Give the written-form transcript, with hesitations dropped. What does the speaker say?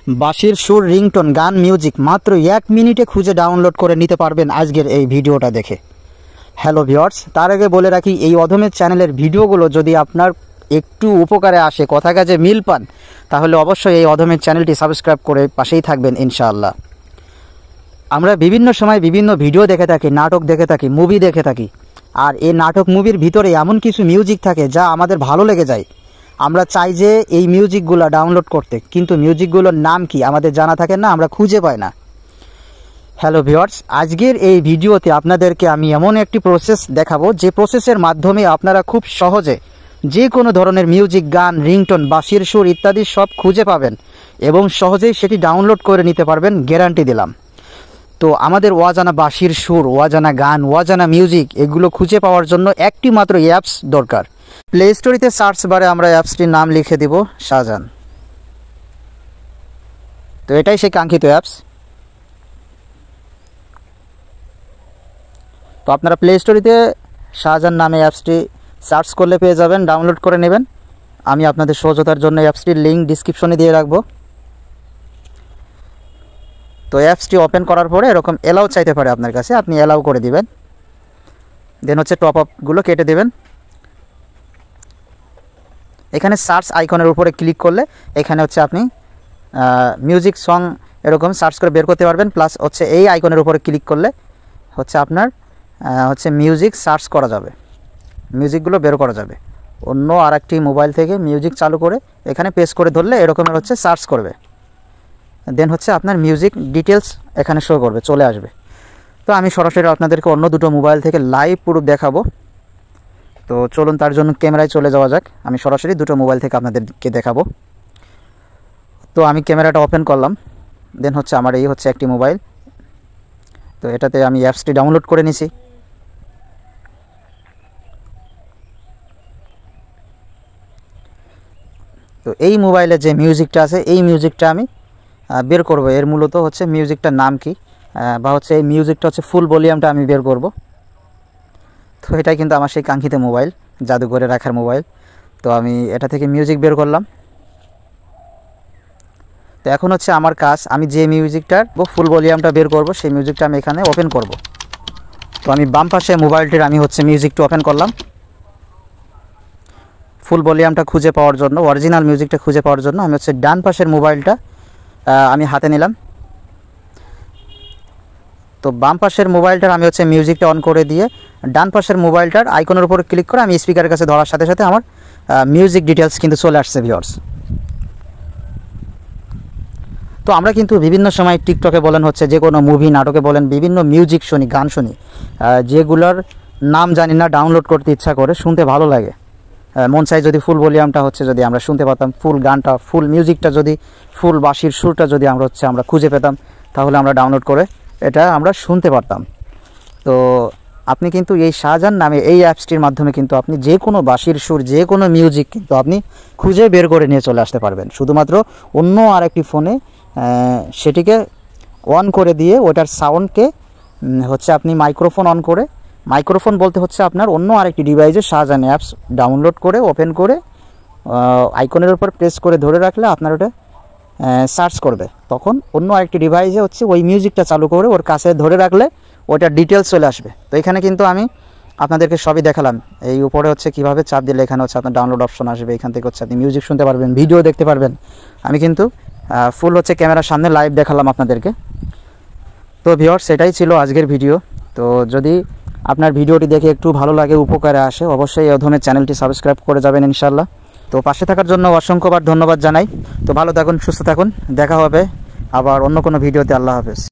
বাঁশির সুর, রিংটোন, গান, মিউজিক মাত্র 1 মিনিটে খুঁজে ডাউনলোড করে নিতে পারবেন আজকের এই ভিডিওটা দেখে। হ্যালো ভিউয়ার্স, তার আগে বলে রাখি, এই অধমের চ্যানেলের ভিডিওগুলো যদি আপনার একটু উপকারে আসে, কথা কাজে মিল পান, তাহলে অবশ্যই এই অধমের চ্যানেলটি সাবস্ক্রাইব করে পাশেই থাকবেন ইনশাআল্লাহ। আমরা বিভিন্ন সময় বিভিন্ন ভিডিও দেখে থাকি, নাটক দেখে থাকি, মুভি দেখে থাকি, আর এই নাটক মুভির ভিতরে এমন কিছু মিউজিক থাকে যা আমাদের ভালো লেগে যায়। আমরা চাই যে এই মিউজিকগুলো ডাউনলোড করতে, কিন্তু মিউজিকগুলোর নাম কি আমাদের জানা থাকে না, আমরা খুঁজে পাই না। হ্যালো ভিউয়ার্স, আজকের এই ভিডিওতে আপনাদেরকে আমি এমন একটি প্রসেস দেখাবো যে প্রসেসের মাধ্যমে আপনারা খুব সহজে যে কোনো ধরনের মিউজিক, গান, রিংটোন, বাঁশির সুর ইত্যাদি সব খুঁজে পাবেন এবং সহজেই সেটি ডাউনলোড করে নিতে পারবেন, গ্যারান্টি দিলাম। তো আমাদের অজানা বাঁশির সুর, অজানা গান, অজানা মিউজিক এগুলো খুঁজে পাওয়ার জন্য একটি মাত্র অ্যাপস দরকার। প্লে স্টোরিতে সার্চ বারে আমরা অ্যাপসটির নাম লিখে দেব শাহজাহান। তো এটাই সেই কাঙ্ক্ষিত অ্যাপস। তো আপনারা প্লে স্টোরিতে শাহজাহান নামে অ্যাপসটি সার্চ করলে পেয়ে যাবেন, ডাউনলোড করে নেবেন। আমি আপনাদের সহজতার জন্য অ্যাপসটির লিঙ্ক ডিসক্রিপশনে দিয়ে রাখবো। তো অ্যাপসটি ওপেন করার পরে এরকম অ্যালাউ চাইতে পারে আপনার কাছে, আপনি অ্যালাউ করে দিবেন। দেন হচ্ছে টপ আপগুলো কেটে দেবেন। এখানে সার্চ আইকনের উপরে ক্লিক করলে এখানে হচ্ছে আপনি মিউজিক, সং এরকম সার্চ করে বের করতে পারবেন। প্লাস হচ্ছে এই আইকনের উপরে ক্লিক করলে হচ্ছে আপনার হচ্ছে মিউজিক সার্চ করা যাবে, মিউজিকগুলো বের করা যাবে। অন্য আরেকটি মোবাইল থেকে মিউজিক চালু করে এখানে পেস্ট করে ধরলে এরকমের হচ্ছে সার্চ করবে। দেন হচ্ছে আপনার মিউজিক ডিটেলস এখানে শো করবে, চলে আসবে। তো আমি সরাসরি আপনাদেরকে অন্য দুটো মোবাইল থেকে লাইভ প্রুফ দেখাবো। তো চলুন তার জন্য ক্যামেরায় চলে যাওয়া যাক। আমি সরাসরি দুটো মোবাইল থেকে আপনাদেরকে দেখাবো। তো আমি ক্যামেরাটা ওপেন করলাম। দেন হচ্ছে আমার এই হচ্ছে একটি মোবাইল। তো এটাতে আমি অ্যাপসটি ডাউনলোড করে নিছি। তো এই মোবাইলে যে মিউজিকটা আছে, এই মিউজিকটা আমি বের করব। এর মূলত হচ্ছে মিউজিকটার নাম কি, বা হচ্ছে এই মিউজিকটা হচ্ছে ফুল ভলিউমটা আমি বের করব। তো এটাই কিন্তু আমার সেই কাঙ্ক্ষিত মোবাইল, জাদুঘরে রাখার মোবাইল। তো আমি এটা থেকে মিউজিক বের করলাম। তো এখন হচ্ছে আমার কাজ, আমি যে মিউজিকটার ফুল ভলিউমটা বের করব সেই মিউজিকটা আমি এখানে ওপেন করব। তো আমি বাম পাশে মোবাইলটির আমি হচ্ছে মিউজিকটা ওপেন করলাম। ফুল ভলিউমটা খুঁজে পাওয়ার জন্য, অরিজিনাল মিউজিকটা খুঁজে পাওয়ার জন্য আমি হচ্ছে ডান পাশের মোবাইলটা আমি হাতে নিলাম। তো বাম পাশের মোবাইলটার আমি হচ্ছে মিউজিকটা অন করে দিয়ে ডান পাশের মোবাইলটার আইকনের উপর ক্লিক করে আমি স্পিকারের কাছে ধরার সাথে সাথে আমার মিউজিক ডিটেলস কিন্তু চলে আসছে ভিউয়ার্স। তো আমরা কিন্তু বিভিন্ন সময় টিকটকে বলেন, হচ্ছে যে কোনো মুভি, নাটকে বলেন, বিভিন্ন মিউজিক শুনি, গান শুনি, যেগুলোর নাম জানি না, ডাউনলোড করতে ইচ্ছা করে, শুনতে ভালো লাগে, মন চাই যদি ফুল ভলিউমটা হচ্ছে যদি আমরা শুনতে পারতাম, ফুল গানটা, ফুল মিউজিকটা যদি, ফুল বাঁশির সুরটা যদি আমরা খুঁজে পেতাম, তাহলে আমরা ডাউনলোড করে এটা আমরা শুনতে পারতাম। তো আপনি কিন্তু এই শাহজাহান নামে এই অ্যাপসটির মাধ্যমে কিন্তু আপনি যে কোনো বাঁশির সুর, যে কোনো মিউজিক কিন্তু আপনি খুঁজে বের করে নিয়ে চলে আসতে পারবেন। শুধুমাত্র অন্য আরেকটি ফোনে সেটিকে অন করে দিয়ে ওটার সাউন্ডকে হচ্ছে আপনি মাইক্রোফোন অন করে, মাইক্রোফোন বলতে হচ্ছে আপনার অন্য আরেকটি ডিভাইসে শাহজাহান অ্যাপস ডাউনলোড করে ওপেন করে আইকনের উপর প্রেস করে ধরে রাখলে আপনার ওটা সার্চ করবে। তখন অন্য আরেকটি ডিভাইসে হচ্ছে ওই মিউজিকটা চালু করে ওর কাছে ধরে রাখলে ওটার ডিটেলস চলে আসবে। তো এখানে কিন্তু আমি আপনাদেরকে সবই দেখালাম। এই উপরে হচ্ছে কীভাবে চাপ দিলে এখানে হচ্ছে আপনার ডাউনলোড অপশন আসবে, এখান থেকে হচ্ছে আপনি মিউজিক শুনতে পারবেন, ভিডিও দেখতে পারবেন। আমি কিন্তু ফুল হচ্ছে ক্যামেরার সামনে লাইভ দেখালাম আপনাদেরকে। তো ভিউয়ার্স, সেটাই ছিল আজকের ভিডিও। তো যদি আপনার ভিডিওটি দেখে একটু ভালো লাগে, উপকারে আসে, অবশ্যই এই অধমের চ্যানেলটি সাবস্ক্রাইব করে যাবেন ইনশাআল্লাহ। তো পাশে থাকার জন্য অসংখ্যবার ধন্যবাদ জানাই। তো ভালো থাকুন, সুস্থ থাকুন, দেখা হবে আবার অন্য কোনো ভিডিওতে। আল্লাহ হাফেজ।